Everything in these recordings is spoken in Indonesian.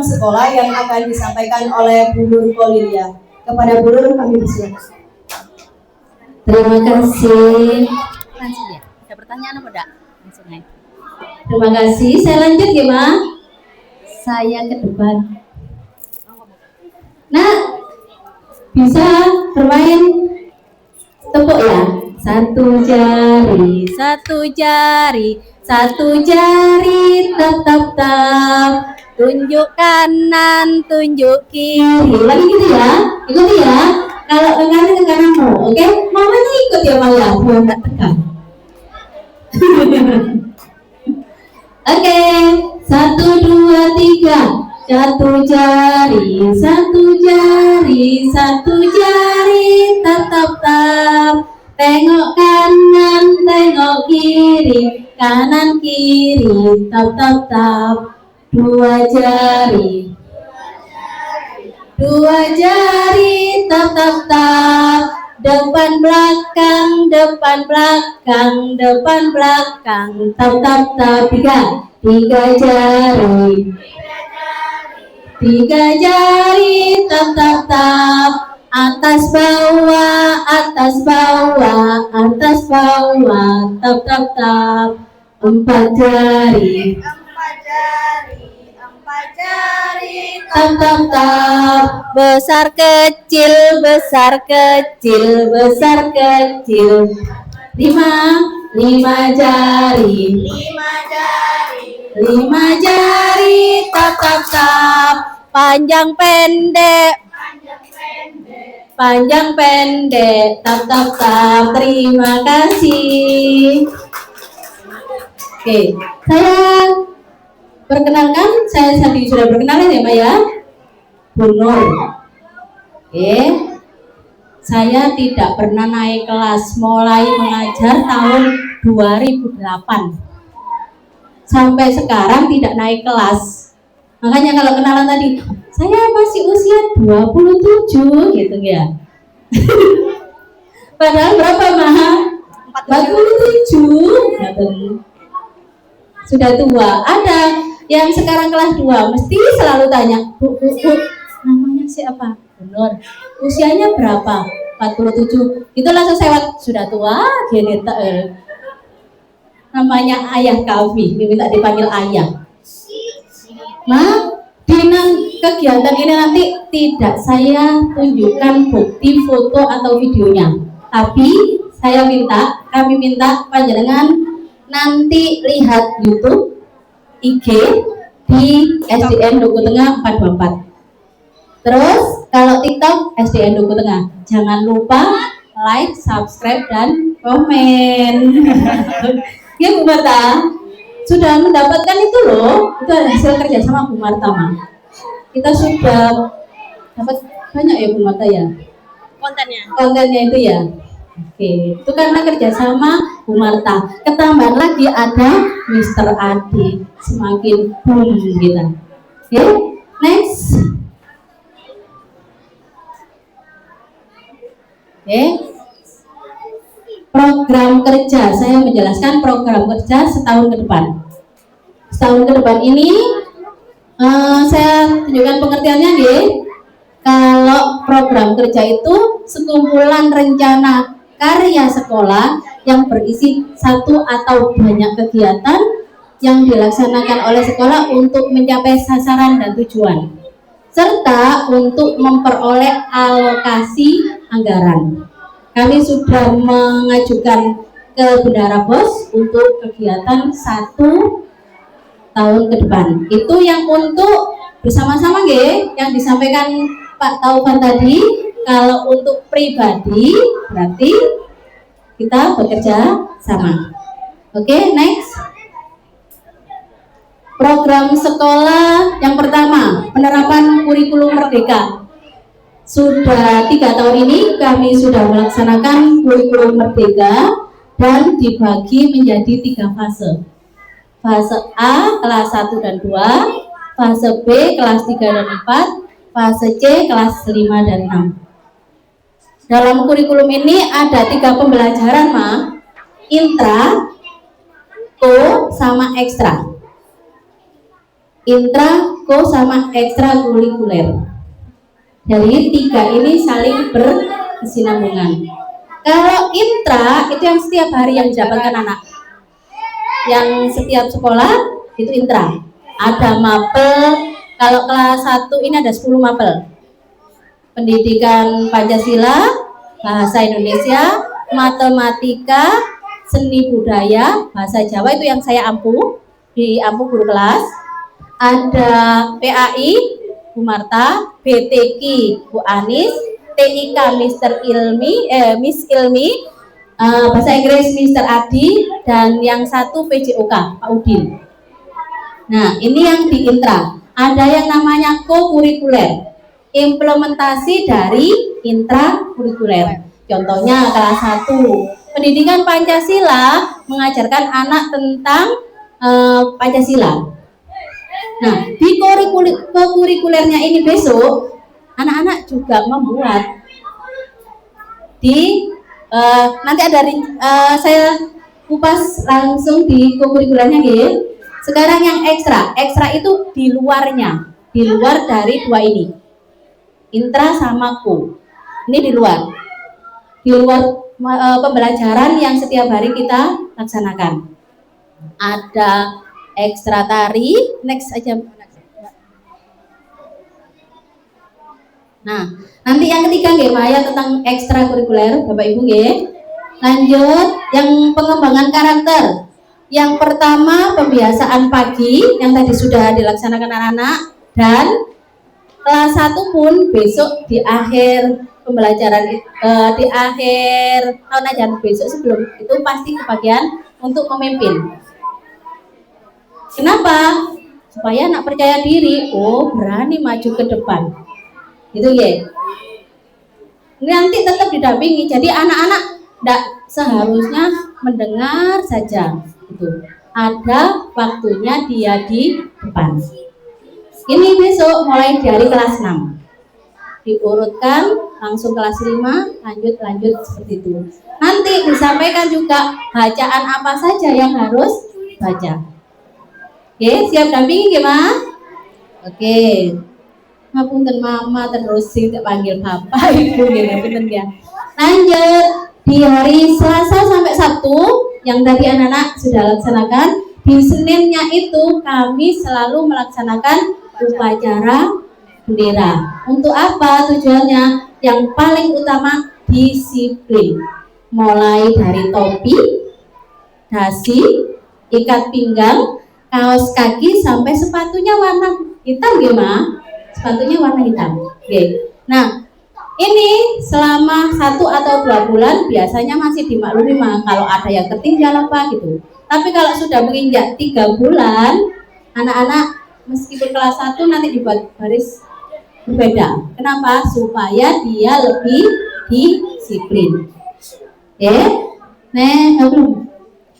sekolah yang akan disampaikan oleh Bu Nur Kolilia. Kepada Bu Nur kami persilakan. Terima kasih. Langsung ya. Ada pertanyaan apa enggak? Langsung aja. Terima kasih. Saya lanjut ya, Ma. Saya ke depan. Nah, bisa bermain tepuk ya. Satu jari, satu jari, tap tap tap. Tunjuk kanan, tunjuk kiri. Lagi gitu ya, ikuti ya. Kalau ke kanan ke kananmu, oke? Mamanya ikut ya Maya, biar nggak tegang. Oke, 1, 2, 3. Satu jari, tap tap tap. Tengok kanan, tengok kiri, kanan kiri, tap tap tap. Dua jari, tap tap tap. Depan belakang, tap tap tap. Tiga jari, tap tap tap. Atas bawah, tap tap tap. Empat jari, tap tap tap. Besar kecil. Lima jari, tap tap tap. Panjang pendek. Tap tap tap. Terima kasih. Oke, saya perkenalkan, saya tadi sudah berkenalan ya, Maya. Bu Nur. Oke. Saya tidak pernah naik kelas, mulai mengajar tahun 2008. Sampai sekarang tidak naik kelas. Makanya kalau kenalan tadi, saya masih usia 27 gitu ya. Padahal berapa, Maha? 47. Sudah tua. Ada yang sekarang kelas 2 mesti selalu tanya, Bu, namanya siapa? Benar. Usianya berapa? 47. Itu langsung sewot, sudah tua, gini namanya ayah kami, minta dipanggil ayah. Nah, di kegiatan ini nanti tidak saya tunjukkan bukti foto atau videonya, tapi kami minta panjenengan nanti lihat YouTube, IG di SDN Duku Tengah 424. Terus kalau TikTok SDN Duku Tengah. Jangan lupa like, subscribe, dan komen. Ya Bu Marta, sudah mendapatkan itu loh. Itu hasil kerja sama Bu Marta, Ma. Kita sudah dapat banyak ya Bu Marta ya. Kontennya itu ya. Oke, itu karena kerjasama Bu Marta. Ketambahan lagi ada Mr. Adi, semakin boom kita. Oke, next. Oke. Program kerja, saya menjelaskan program kerja setahun ke depan. Setahun ke depan ini saya tunjukkan pengertiannya nggih. Kalau program kerja itu sekumpulan rencana karya sekolah yang berisi satu atau banyak kegiatan yang dilaksanakan oleh sekolah untuk mencapai sasaran dan tujuan, serta untuk memperoleh alokasi anggaran. Kami sudah mengajukan ke Bendahara BOS untuk kegiatan 1 tahun ke depan. Itu yang untuk bersama-sama nggih, yang disampaikan Pak Taufan tadi. Kalau untuk pribadi berarti kita bekerja sama. Oke, next. Program sekolah yang pertama, penerapan kurikulum merdeka. Sudah 3 tahun ini kami sudah melaksanakan kurikulum merdeka dan dibagi menjadi 3 fase. Fase A kelas 1 dan 2, fase B kelas 3 dan 4, fase C kelas 5 dan 6. Dalam kurikulum ini ada 3 pembelajaran, Ma. Intra, ko, sama ekstra. intra, ko sama ekstrakurikuler. Jadi tiga ini saling berkesinambungan. Kalau intra itu yang setiap hari yang didapatkan anak, yang setiap sekolah itu intra. Ada mapel, kalau kelas 1 ini ada 10 mapel. Pendidikan Pancasila, bahasa Indonesia, matematika, seni budaya, bahasa Jawa itu yang saya ampu, di ampu guru kelas. Ada PAI, Bu Marta, BTK, Bu Anis, TIK, Miss Ilmi, bahasa Inggris Mr. Adi, dan yang satu PJOK, Pak Udin. Nah, ini yang di intra. Ada yang namanya co-kurikuler, implementasi dari intrakurikuler. Contohnya kelas 1, pendidikan Pancasila mengajarkan anak tentang Pancasila. Nah, di co-kurikulernya ini besok, anak-anak juga membuat di nanti ada saya kupas langsung di co-kurikulernya gitu. Sekarang yang ekstra itu di luarnya, di luar dari dua ini, intra sama ko. Ini di luar pembelajaran yang setiap hari kita laksanakan. Ada ekstra tari, next aja. Nah, nanti yang ketiga nggih Maya tentang ekstrakurikuler, Bapak Ibu nggih. Lanjut yang pengembangan karakter. Yang pertama pembiasaan pagi yang tadi sudah dilaksanakan anak-anak, dan kelas 1 pun besok di akhir pembelajaran di akhir tahun ajaran besok sebelum itu pasti kebagian untuk memimpin. Kenapa? Supaya anak percaya diri, oh berani maju ke depan. Gitu ya. Nanti tetap didampingi. Jadi anak-anak tidak seharusnya mendengar saja. Gitu. Ada waktunya dia di depan. Ini besok mulai dari kelas 6. Diurutkan langsung kelas 5, lanjut seperti itu. Nanti disampaikan juga bacaan apa saja yang harus baca. Oke, siap dampingi gimana? Oke. Ngapunten mama terus sih panggil papa ibu gitu ya. Lanjut di hari Selasa sampai Sabtu yang tadi anak-anak sudah laksanakan. Di Seninnya itu kami selalu melaksanakan upacara bendera. Untuk apa tujuannya? Yang paling utama disiplin. Mulai dari topi, dasi, ikat pinggang, kaos kaki sampai sepatunya warna hitam gimana? Sepatunya warna hitam. Oke. Nah, ini selama 1 atau 2 bulan biasanya masih dimaklumi kalau ada yang ketinggalan apa gitu. Tapi kalau sudah menginjak 3 bulan, anak-anak meskipun kelas 1 nanti dibuat baris berbeda. Kenapa? Supaya dia lebih disiplin. Oke. Nah,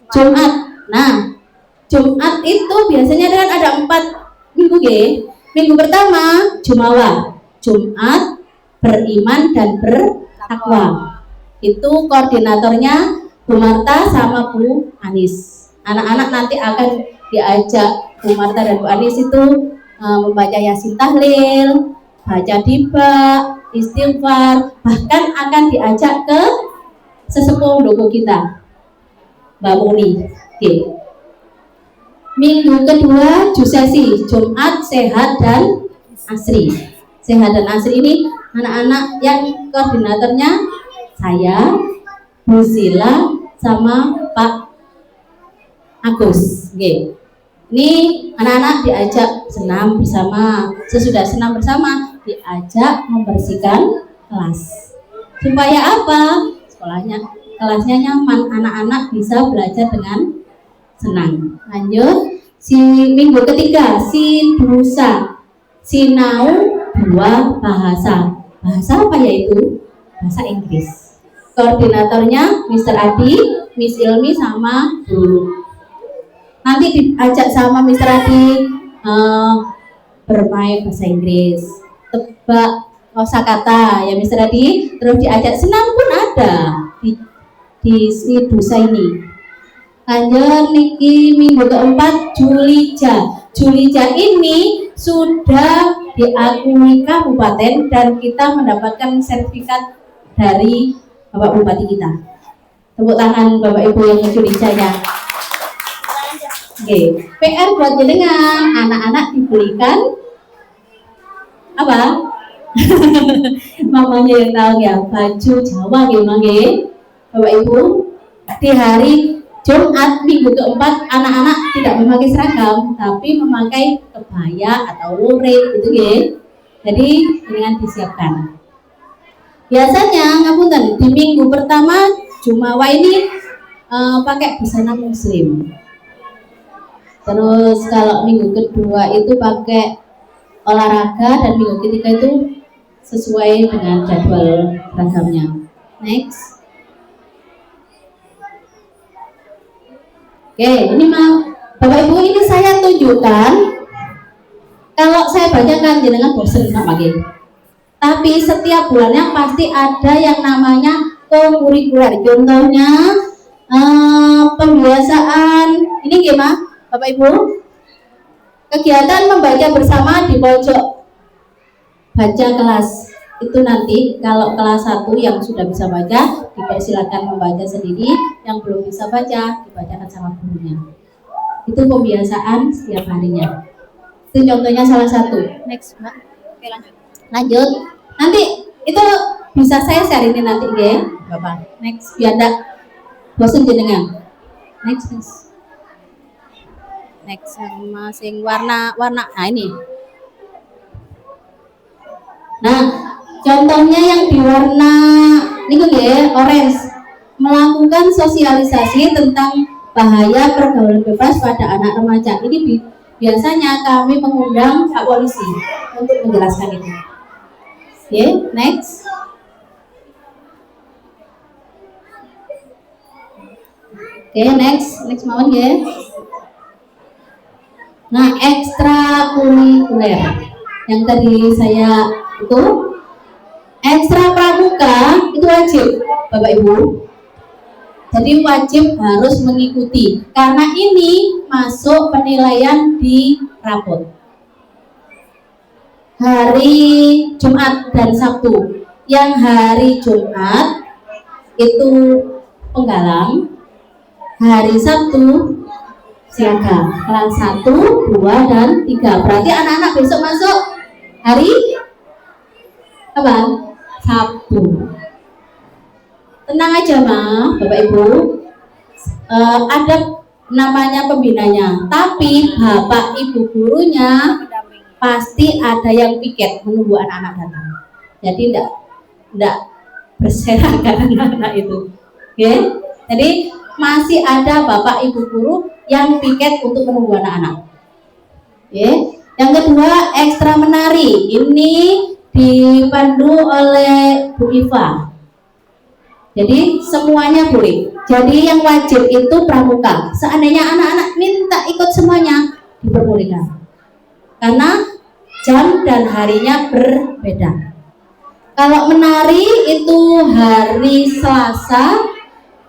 Jumat. Nah, Jumat itu biasanya kan ada 4 minggu ya. Minggu pertama Jumawa, Jumat beriman dan bertakwa. Itu koordinatornya Bu Marta sama Bu Anis. Anak-anak nanti akan diajak Bu Marta dan Bu Anis itu membaca Yasin Tahlil, baca diba, istighfar, bahkan akan diajak ke sesepuh loko kita, Mbak Muni. Oke. Minggu kedua Jusesi, Jumat, Sehat dan Asri. Sehat dan Asri ini anak-anak yang koordinatornya saya, Bu Sila, sama Pak Agus. Oke. Ini anak-anak diajak senam bersama. Sesudah senam bersama diajak membersihkan kelas. Supaya apa? Kelasnya nyaman, anak-anak bisa belajar dengan senang. Lanjut, minggu ketiga Sidusa, Sinau 2 bahasa. Bahasa apa yaitu? Bahasa Inggris. Koordinatornya Mr. Adi, Miss Ilmi sama guru. Nanti diajak sama Mr. Adi bermain bahasa Inggris, tebak kosakata ya Mr. Adi. Terus diajak senam pun ada di Sidusa ini. Lanjut niki minggu keempat Julija. Julija ini sudah diakui kabupaten dan kita mendapatkan sertifikat dari Bapak Bupati kita. Tepuk tangan Bapak Ibu yang Julija ya. Oke, PR buat jenengan, anak-anak dibelikan apa? Mamanya yang tahu ya, baju Jawa gimana ya, Bapak Ibu. Di hari Jumat minggu keempat anak-anak tidak memakai seragam, tapi memakai kebaya atau lurik gitu ya. Jadi dengan disiapkan. Biasanya ngapunten di minggu pertama Jumawa ini pakai busana muslim. Terus kalau minggu kedua itu pakai olahraga dan minggu ketiga itu sesuai dengan jadwal seragamnya. Next. Oke, ini Bapak Ibu ini saya tunjukkan. Kalau saya bacakan jenengan bosen Pak Magi. Tapi setiap bulannya pasti ada yang namanya kokurikuler. Contohnya pembiasaan ini gimana? Bapak Ibu, kegiatan membaca bersama di pojok baca kelas itu nanti kalau kelas 1 yang sudah bisa baca dipersilakan membaca sendiri, yang belum bisa baca dibacakan sama gurunya. Itu pembiasaan setiap harinya. Itu contohnya salah satu. Next, Mbak. Oke, lanjut. Nanti itu bisa saya share ini nanti ya, Bapak. Next, biar enggak bosan jenengan. Next. Next sama sing warna-warna. Nah ini. Nah, contohnya yang di warna ini ya, orange, melakukan sosialisasi tentang bahaya pergaulan bebas pada anak remaja. Ini biasanya kami mengundang Pak Polisi untuk menjelaskan itu. Oke, next. Oke, next mawon ya. Nah, ekstrakurikuler yang tadi saya itu ekstra pramuka itu wajib Bapak Ibu. Jadi wajib harus mengikuti karena ini masuk penilaian di rapot. Hari Jumat dan Sabtu. Yang hari Jumat itu penggalang, hari Sabtu siaga, kelas 1, 2, dan 3. Berarti anak-anak besok masuk hari apa? Sabtu. Tenang aja mah Bapak Ibu, ada namanya pembinanya, tapi Bapak Ibu gurunya pasti ada yang piket menunggu anak-anak datang. Jadi enggak berserakan anak-anak itu. Oke? Jadi masih ada Bapak Ibu guru yang piket untuk menunggu anak-anak. Oke? Yang kedua, ekstra menari. Ini dipandu oleh Bu Iva. Jadi semuanya boleh. Jadi yang wajib itu pramuka. Seandainya anak-anak minta ikut semuanya, diperbolehkan. Karena jam dan harinya berbeda. Kalau menari itu hari Selasa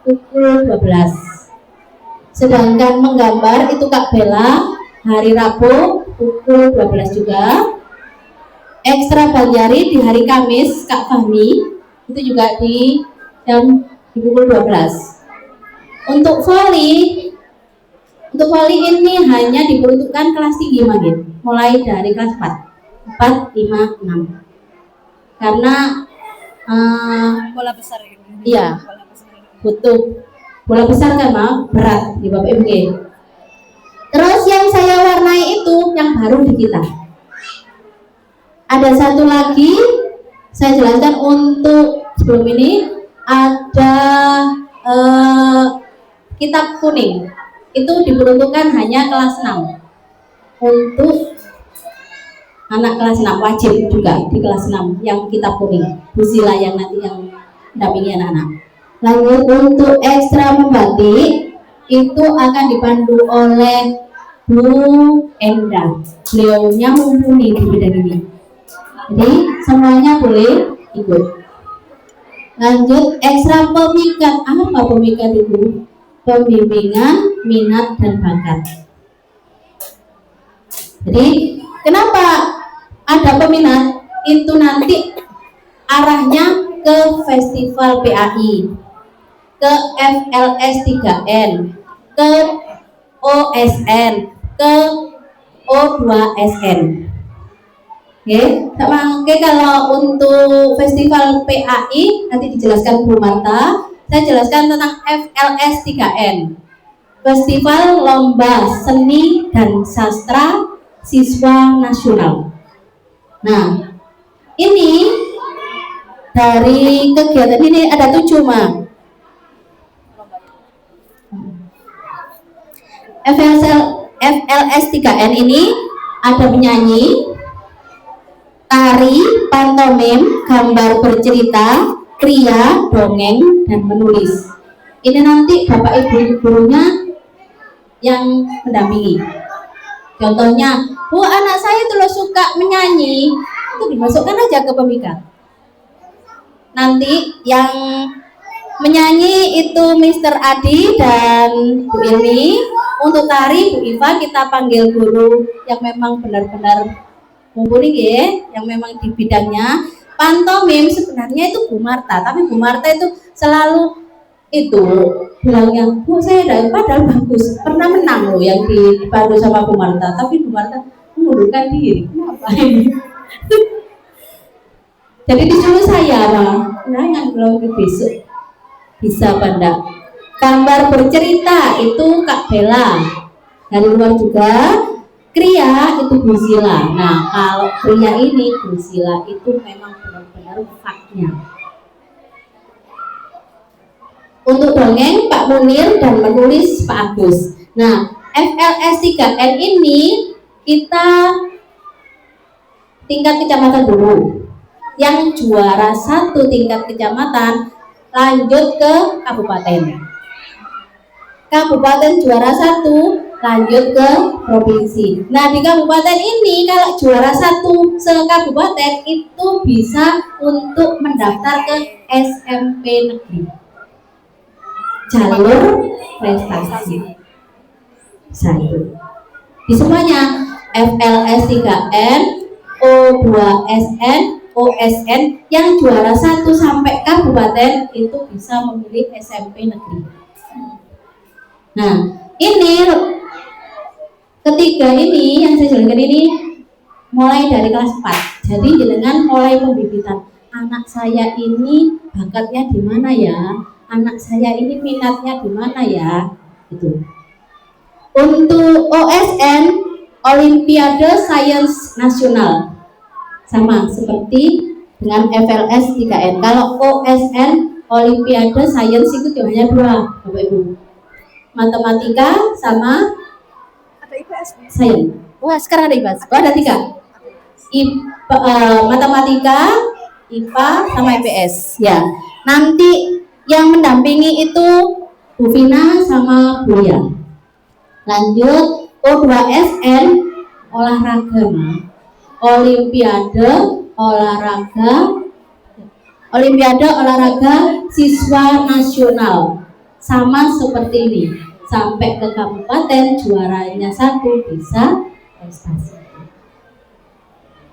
pukul 12. Sedangkan menggambar itu Kak Bella hari Rabu pukul 12 juga. Ekstra Banjari di hari Kamis Kak Fahmi itu juga di jam di pukul 12. Untuk volley ini hanya diperuntukkan kelas tinggi makin, mulai dari kelas 4, 5, 6. Karena Bola besar ini. iya, butuh bola besar kan Mak, berat di Bapak Ibu. Terus yang saya warnai itu yang baru di kita. Ada satu lagi saya jelaskan untuk sebelum ini ada kitab kuning. Itu diperuntukkan hanya kelas 6. Untuk anak kelas 6 wajib juga di kelas 6 yang kitab kuning. Bu Sila yang nanti yang mendampingi anak-anak. Lanjut untuk ekstra membatik itu akan dipandu oleh Bu Endra. Beliaunya mumpuni di bidang ini. Jadi semuanya boleh ikut. Lanjut ekstra pemikat. Apa pemikat itu? Pembimbingan minat dan bakat. Jadi kenapa ada peminat itu nanti arahnya ke festival PAI, ke FLS 3N, ke OSN, ke O2SN. Oke, sama. Oke, kalau untuk festival PAI nanti dijelaskan Bu Marta. Saya jelaskan tentang FLS 3N, Festival Lomba Seni dan Sastra Siswa Nasional. Nah, ini dari kegiatan ini ada 7, Ma. FLS 3N ini ada menyanyi, tari, pantomim, gambar bercerita, kriya, dongeng, dan menulis. Ini nanti Bapak Ibu gurunya yang mendampingi. Contohnya, Bu, anak saya itu loh suka menyanyi, itu dimasukkan aja ke pemikat. Nanti yang menyanyi itu Mr. Adi dan Bu Ilmi. Untuk tari Bu Iva kita panggil guru yang memang benar-benar mumpuni ya, yang memang di bidangnya. Pantomim sebenarnya itu Bu Marta, tapi Bu Marta itu selalu itu bilangnya, Bu saya padahal bagus, pernah menang loh yang dibantu sama Bu Marta, tapi Bu Marta mengundurkan diri. Kenapa ini? Jadi disuruh saya, nah yang belum besok bisa pada gambar bercerita itu Kak Bella, dari luar juga. Kriya itu Bu Sila. Nah, kalau kriya ini Bu Sila itu memang benar-benar faknya. Untuk dongeng Pak Munir dan menulis Pak Agus. Nah, FLS 3N ini kita tingkat kecamatan dulu. Yang juara 1 tingkat kecamatan lanjut ke kabupaten. Kabupaten juara 1 lanjut ke provinsi. Nah, di kabupaten ini kalau juara 1 se-kabupaten itu bisa untuk mendaftar ke SMP negeri, jalur prestasi 1. Di semuanya FLS 3N, O2SN, OSN yang juara 1 sampai kabupaten itu bisa memilih SMP negeri. Nah, ini ketiga ini yang saya jelaskan ini mulai dari kelas 4. Jadi dengan mulai pembibitan anak saya ini bakatnya di mana ya, anak saya ini minatnya di mana ya, gitu. Untuk OSN Olimpiade Sains Nasional sama seperti dengan FLS 3N. Kalau OSN Olimpiade Sains itu hanya 2, Bapak Ibu, matematika sama sains. Wah, sekarang ada IPA. Oh, ada 3. Matematika, IPA, sama IPS. Ya. Nanti yang mendampingi itu Bu Vina sama Bu Lia. Lanjut O2SN olahraga, Olimpiade olahraga siswa nasional sama seperti ini. Sampai ke kabupaten juaranya 1 bisa prestasi.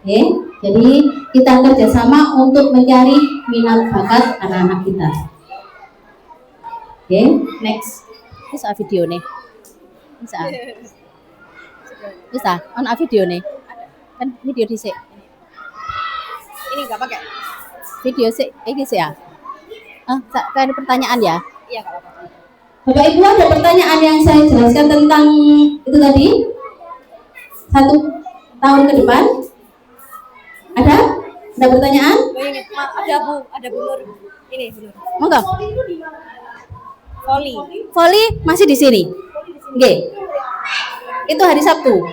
Oke, jadi kita kerjasama untuk mencari minat bakat anak-anak kita. Oke, next. Bisa video nih. Bisa. Ono video nih. Kan video di sini. Ini nggak pakai? Video sih, ini sih ya. Ada pertanyaan ya? Iya, nggak apa-apa. Bapak Ibu ada pertanyaan yang saya jelaskan tentang itu tadi 1 tahun ke depan? Ada? Ada pertanyaan? Ada Bu Nur. Ini Bu Nur. Monggo. Voli. Voli masih di sini. Oke. Itu hari Sabtu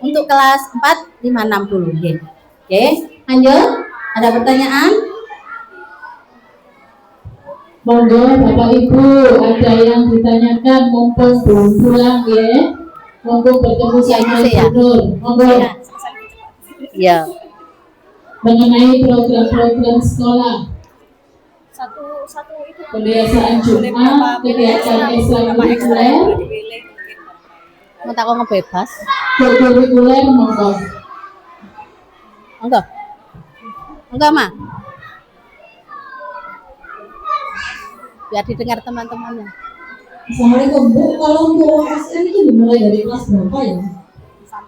untuk kelas 4, 5, 6 dulu. Oke, lanjut. Ada pertanyaan? Monggo Bapak Ibu, ada yang ditanyakan mumpung belum pulang ya. Monggo bertemu sama Ibu Nur. Monggo. Iya. Mengenai program-program sekolah. Satu itu Pembiasaan Jumat, kegiatan ekstrakurikuler. Mau tak ngebebas. Kurikuler monggo. Enggak. Enggak, Ma. Biar didengar teman-temannya. Assalamualaikum Bu, kalau untuk OSN itu dimulai dari kelas berapa ya?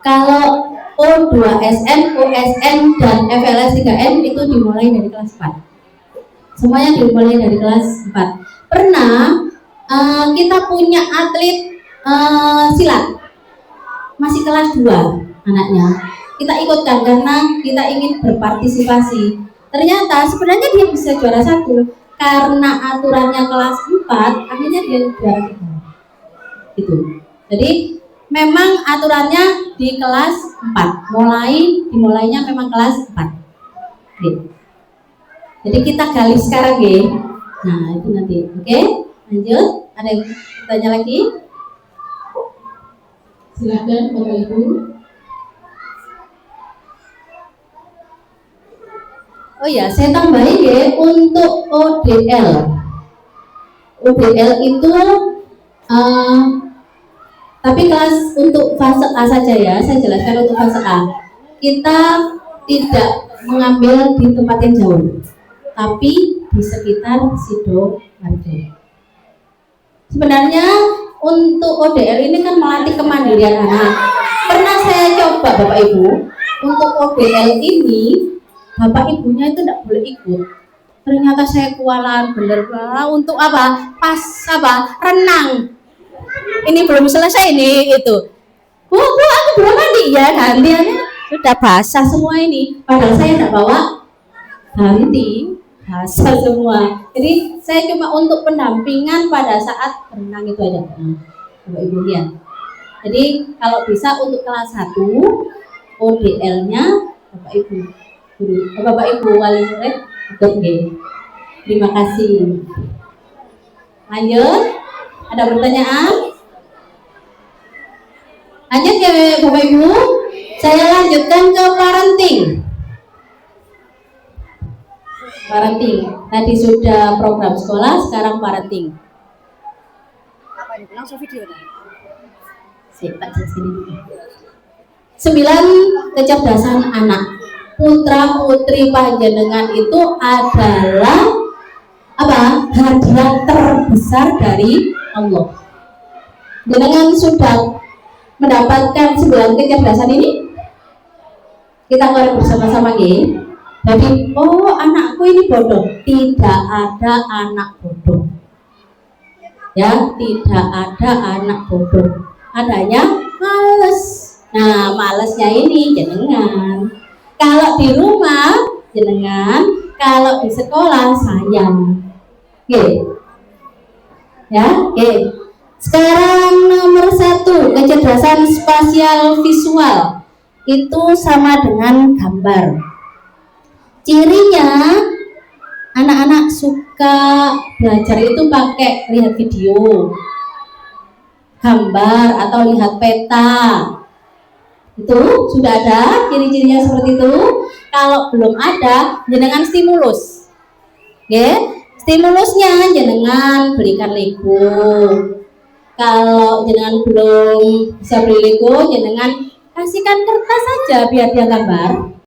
Kalau O2SN, OSN, dan FLS 3N itu dimulai dari kelas 4. Semuanya dimulai dari kelas 4. Pernah kita punya atlet silat, masih kelas 2 anaknya. Kita ikutkan karena kita ingin berpartisipasi. Ternyata sebenarnya dia bisa juara 1. Karena aturannya kelas 4, akhirnya dia juara 3. Gitu. Jadi memang aturannya di kelas 4. Dimulainya memang kelas 4. Gitu. Jadi kita gali sekarang ya. Nah, itu nanti. Oke? Lanjut. Ada yang bertanya lagi? Silakan Bapak Ibu. Oh ya, saya tambahin ya untuk ODL. ODL itu tapi kelas untuk fase A saja ya, saya jelaskan untuk fase A. Kita tidak mengambil di tempat yang jauh, tapi di sekitar Sidoarjo. Sebenarnya untuk ODL ini kan melatih kemandirian anak. Pernah saya coba Bapak Ibu, untuk ODL ini Bapak Ibunya itu tidak boleh ikut. Ternyata saya kewalahan bener untuk apa? Pas apa? Renang. Ini belum selesai ini itu. Bu, aku belum mandi ya, gantiannya sudah basah semua ini. Padahal saya tidak bawa ganti, basah semua. Jadi saya cuma untuk pendampingan pada saat berenang itu aja. Bapak Ibu lihat. Jadi kalau bisa untuk kelas 1 ODL-nya Bapak Ibu guru, Bapak Ibu wali murid ikut nggih. Terima kasih. Lanjut. Ada pertanyaan? Lanjut ya Bapak Ibu. Saya lanjutkan ke parenting. Parenting. Tadi sudah program sekolah, sekarang parenting. Apa ini? Langsung video. Sip, Pak, sini. 9 kecerdasan anak. Putra putri panjenengan itu adalah apa? Hadiah terbesar dari Allah. Jenengan sudah mendapatkan 9 kecerdasan ini? Kita korek bersama-sama ya. Jadi, oh anakku ini bodoh. Tidak ada anak bodoh. Ya, tidak ada anak bodoh. Adanya males. Nah, malesnya ini jenengan. Kalau di rumah jenengan, kalau di sekolah sayang. Oke. Ya, oke. Sekarang nomor 1, kecerdasan spasial visual. Itu sama dengan gambar. Cirinya anak-anak suka belajar itu pakai lihat video, gambar atau lihat peta. Itu sudah ada ciri-cirinya seperti itu. Kalau belum ada, jenengan stimulus. Ya, stimulusnya jenengan belikan Lego. Kalau jenengan belum bisa beli Lego, jenengan kasihkan kertas saja biar dia gambar.